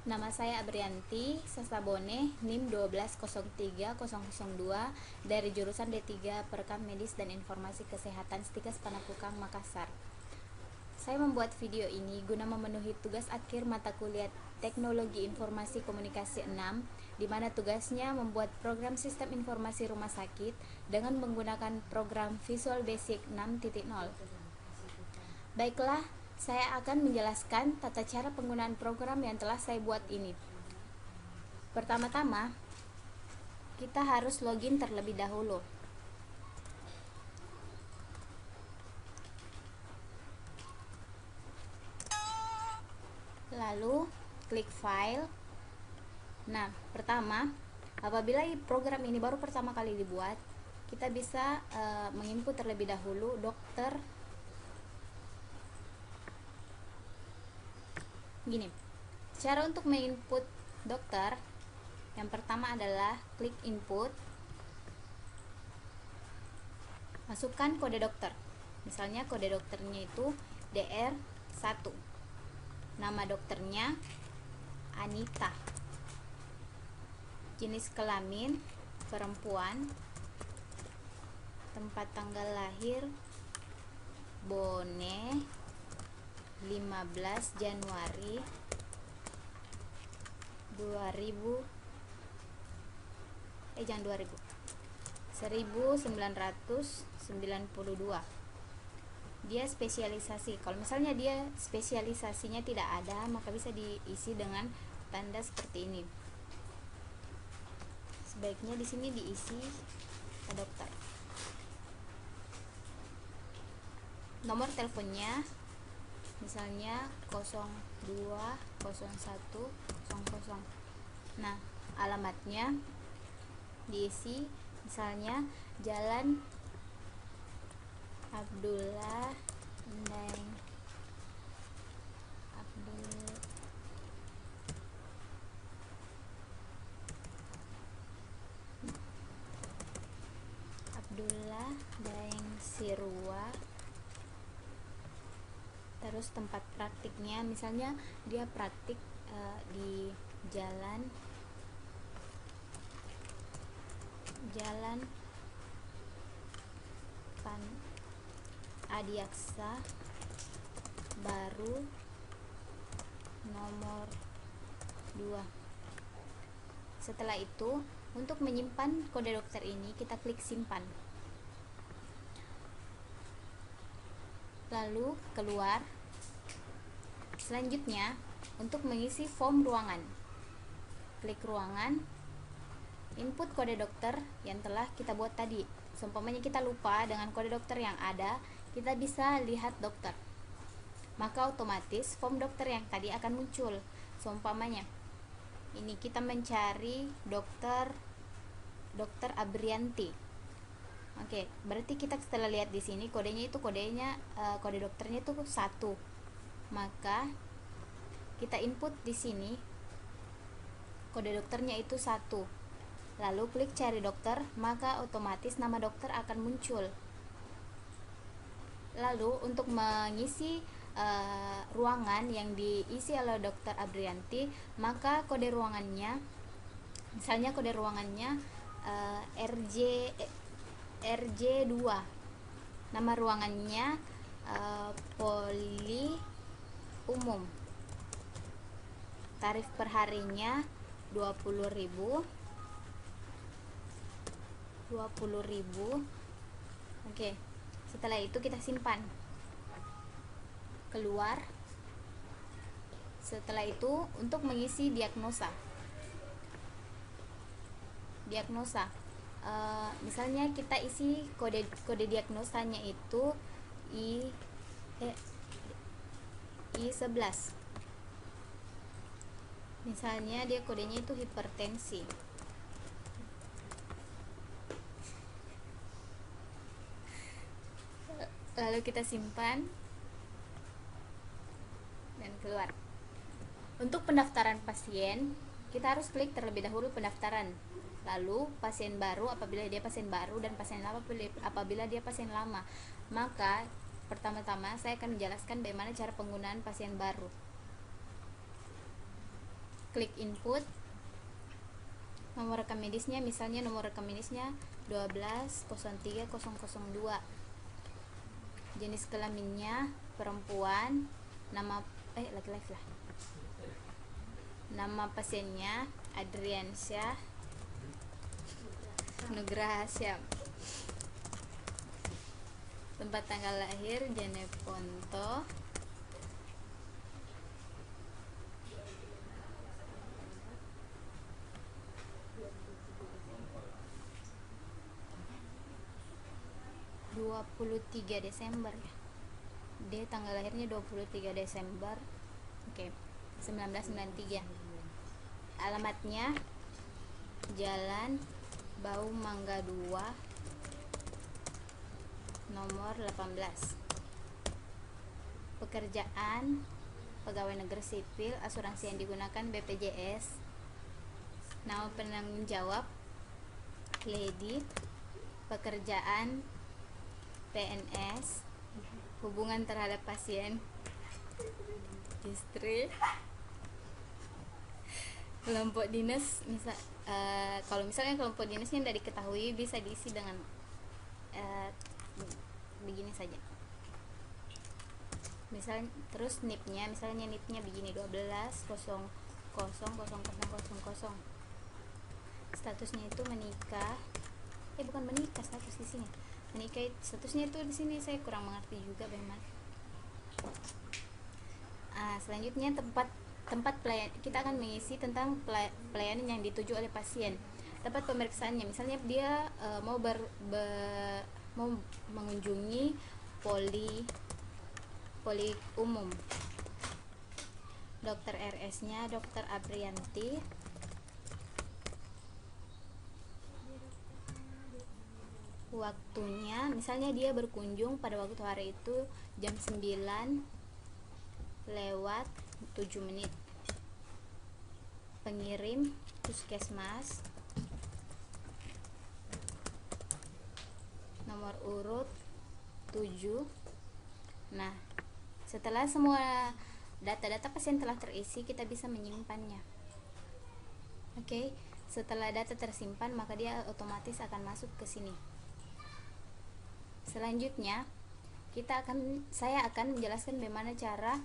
Nama saya Abrianti Sasabone, NIM 1203002 dari jurusan D3 Perekam Medis dan Informasi Kesehatan Stikes Panakukang, Makassar. Saya membuat video ini guna memenuhi tugas akhir mata kuliah Teknologi Informasi Komunikasi 6, di mana tugasnya membuat program sistem informasi rumah sakit dengan menggunakan program Visual Basic 6.0. Baiklah, saya akan menjelaskan tata cara penggunaan program yang telah saya buat ini. Pertama-tama, kita harus login terlebih dahulu. Lalu, klik file. Nah, pertama, apabila program ini baru pertama kali dibuat, kita bisa menginput terlebih dahulu dokter. Gini, cara untuk menginput dokter, yang pertama adalah klik input, masukkan kode dokter. Misalnya kode dokternya itu DR1, nama dokternya Anita, jenis kelamin perempuan, tempat tanggal lahir Bone 15 Januari 1992. Dia spesialisasi. Kalau misalnya dia spesialisasinya tidak ada, maka bisa diisi dengan tanda seperti ini. Sebaiknya di sini diisi dokter. Nomor teleponnya misalnya 020100. Nah, alamatnya diisi misalnya Jalan Abdullah Ndeng Abdullah Daeng Sirwa. Terus tempat praktiknya misalnya dia praktik di Jalan Pan Adiaksa Baru nomor 2. Setelah itu, untuk menyimpan kode dokter ini kita klik simpan. Lalu keluar. Selanjutnya, untuk mengisi form ruangan, klik ruangan, input kode dokter yang telah kita buat tadi. Seumpamanya kita lupa dengan kode dokter yang ada, kita bisa lihat dokter, maka otomatis form dokter yang tadi akan muncul. Seumpamanya ini kita mencari dokter Abrianti. Oke, berarti kita setelah lihat di sini kode dokternya itu 1. Maka kita input di sini kode dokternya itu 1. Lalu klik cari dokter, maka otomatis nama dokter akan muncul. Lalu untuk mengisi ruangan yang diisi oleh dokter Abrianti, maka kode ruangannya, misalnya kode ruangannya RJ2, nama ruangannya poli umum, tarif per harinya 20.000. Oke, setelah itu kita simpan. Keluar. Setelah itu untuk mengisi diagnosa, misalnya kita isi kode diagnosanya itu I11. Misalnya dia kodenya itu hipertensi. Lalu kita simpan dan keluar. Untuk pendaftaran pasien, kita harus klik terlebih dahulu pendaftaran. Lalu pasien baru apabila dia pasien baru, dan pasien lama apabila dia pasien lama. Maka pertama-tama saya akan menjelaskan bagaimana cara penggunaan pasien baru. klik input nomor rekam medisnya, misalnya nomor rekam medisnya 1203002, jenis kelaminnya perempuan, nama laki-laki lah, nama pasiennya Adriansyah Nugraha Syam, tempat tanggal lahir Jeneponto, Desember ya. D tanggal lahirnya 23 Desember. Oke. 1993. Alamatnya Jalan Bau Mangga 2 nomor 18. Pekerjaan pegawai negeri sipil, asuransi yang digunakan BPJS. Nama penanggung jawab Lady, pekerjaan PNS, hubungan terhadap pasien istri, kelompok dinas. Kalau misalnya kelompok dinasnya tidak diketahui, bisa diisi dengan begini saja. Misalnya terus NIP-nya, misalnya NIP-nya begini 12.00.00.00. Statusnya itu menikah. Bukan menikah, status di sini. Menikah statusnya itu di sini saya kurang mengerti juga bagaimana. Selanjutnya tempat pelayanan, kita akan mengisi tentang pelayanan yang dituju oleh pasien. Tempat pemeriksaannya, misalnya dia mau mengunjungi poli umum. Dokter RS-nya Dokter Abrianti. Waktunya, misalnya dia berkunjung pada waktu hari itu jam 9:07. Pengirim puskesmas, nomor urut 7. Nah, setelah semua data-data pasien telah terisi, kita bisa menyimpannya. Oke, setelah data tersimpan, maka dia otomatis akan masuk ke sini. Selanjutnya, saya akan menjelaskan bagaimana cara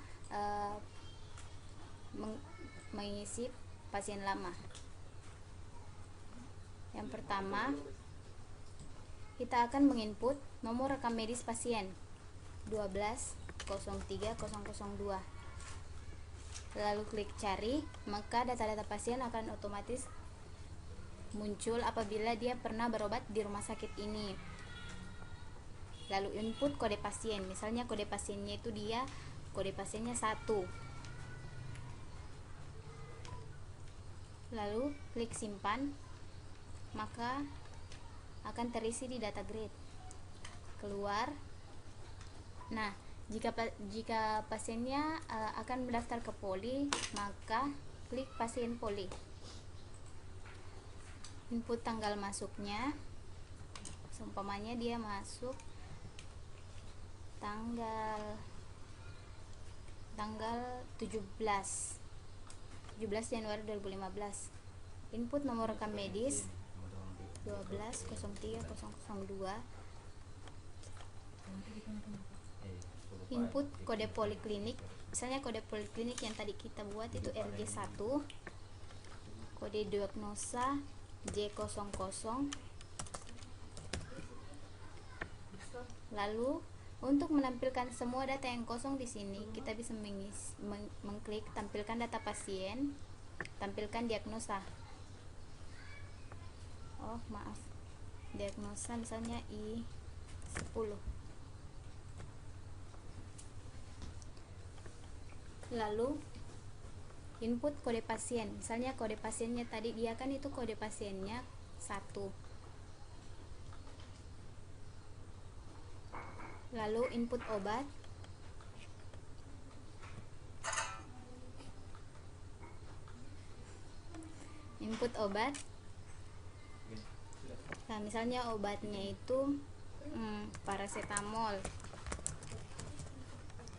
mengisi pasien lama. Yang pertama, kita akan menginput nomor rekam medis pasien 12.03.002. Lalu klik cari, maka data-data pasien akan otomatis muncul apabila dia pernah berobat di rumah sakit ini. Lalu input kode pasien, misalnya kode pasiennya itu kode pasiennya 1. Lalu klik simpan, maka akan terisi di data grid. Keluar. Nah, jika pasiennya akan mendaftar ke poli, maka klik pasien poli. Input tanggal masuknya, seumpamanya dia masuk tanggal 17 Januari 2015. Input nomor rekam medis 12.03.002. Input kode poliklinik, misalnya kode poliklinik yang tadi kita buat itu RG1, kode diagnosa J00. Lalu untuk menampilkan semua data yang kosong di sini, kita bisa mengklik tampilkan data pasien, tampilkan diagnosa. Diagnosa misalnya I10. Lalu input kode pasien, misalnya kode pasiennya tadi dia kan itu kode pasiennya 1. Lalu input obat, nah misalnya obatnya itu paracetamol.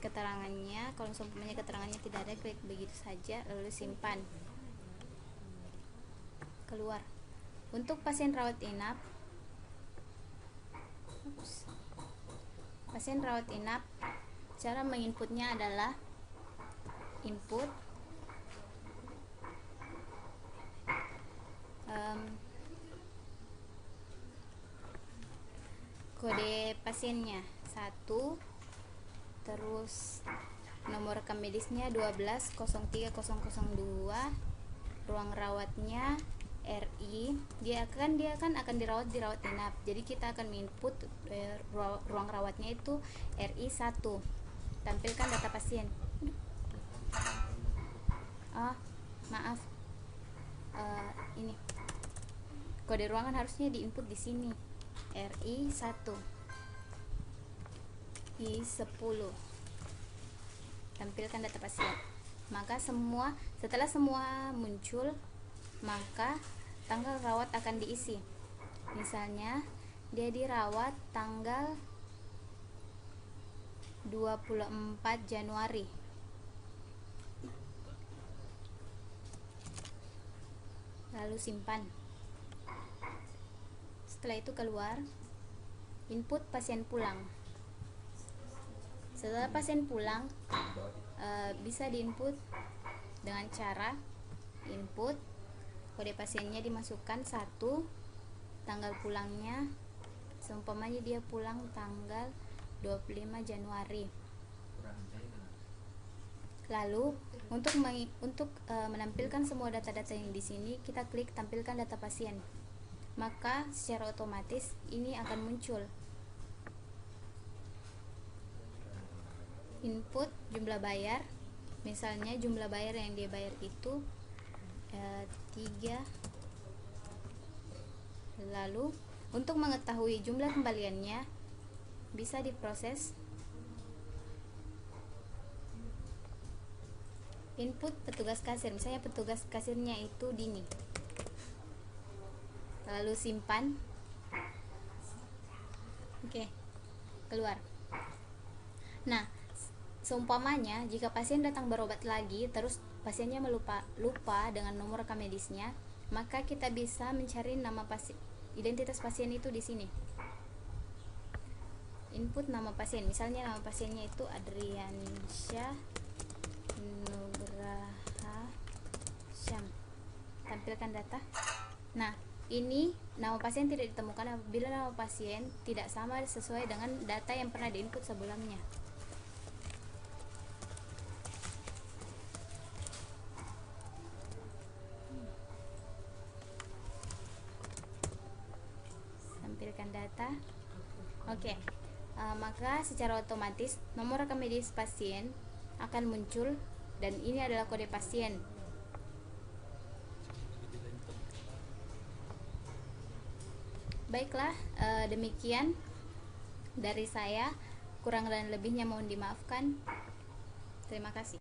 Keterangannya, kalau seumpamanya keterangannya tidak ada, klik begitu saja lalu simpan. keluar. Untuk pasien rawat inap, cara menginputnya adalah input kode pasiennya 1, terus nomor rekam medisnya 12 03 002, ruang rawatnya RI, dia akan dirawat di rawat inap. Jadi kita akan menginput ruang rawatnya itu RI 1. Tampilkan data pasien. Maaf. Ini kode ruangan harusnya diinput di sini. RI 1 I10. Tampilkan data pasien. Maka setelah semua muncul, maka tanggal rawat akan diisi. Misalnya dia dirawat tanggal 24 Januari. Lalu simpan. Setelah itu keluar, input pasien pulang. Setelah pasien pulang, bisa diinput dengan cara input kode pasiennya dimasukkan 1, tanggal pulangnya seumpamanya dia pulang tanggal 25 Januari. Lalu untuk menampilkan semua data-data yang di sini, kita klik tampilkan data pasien. Maka secara otomatis ini akan muncul input jumlah bayar. Misalnya jumlah bayar yang dia bayar itu 3. Lalu untuk mengetahui jumlah kembaliannya bisa diproses input petugas kasir. Misalnya petugas kasirnya itu Dini. Lalu simpan. Oke, keluar. Nah, seumpamanya jika pasien datang berobat lagi terus pasiennya lupa dengan nomor rekam medisnya, maka kita bisa mencari identitas pasien itu di sini. Input nama pasien. Misalnya nama pasiennya itu Adriansyah Nugraha Syam. Tampilkan data. Nah, ini nama pasien tidak ditemukan apabila nama pasien tidak sama sesuai dengan data yang pernah diinput sebelumnya. Tampilkan data. Oke. Maka secara otomatis nomor rekam medis pasien akan muncul dan ini adalah kode pasien. Baiklah, demikian dari saya. Kurang dan lebihnya mohon dimaafkan. Terima kasih.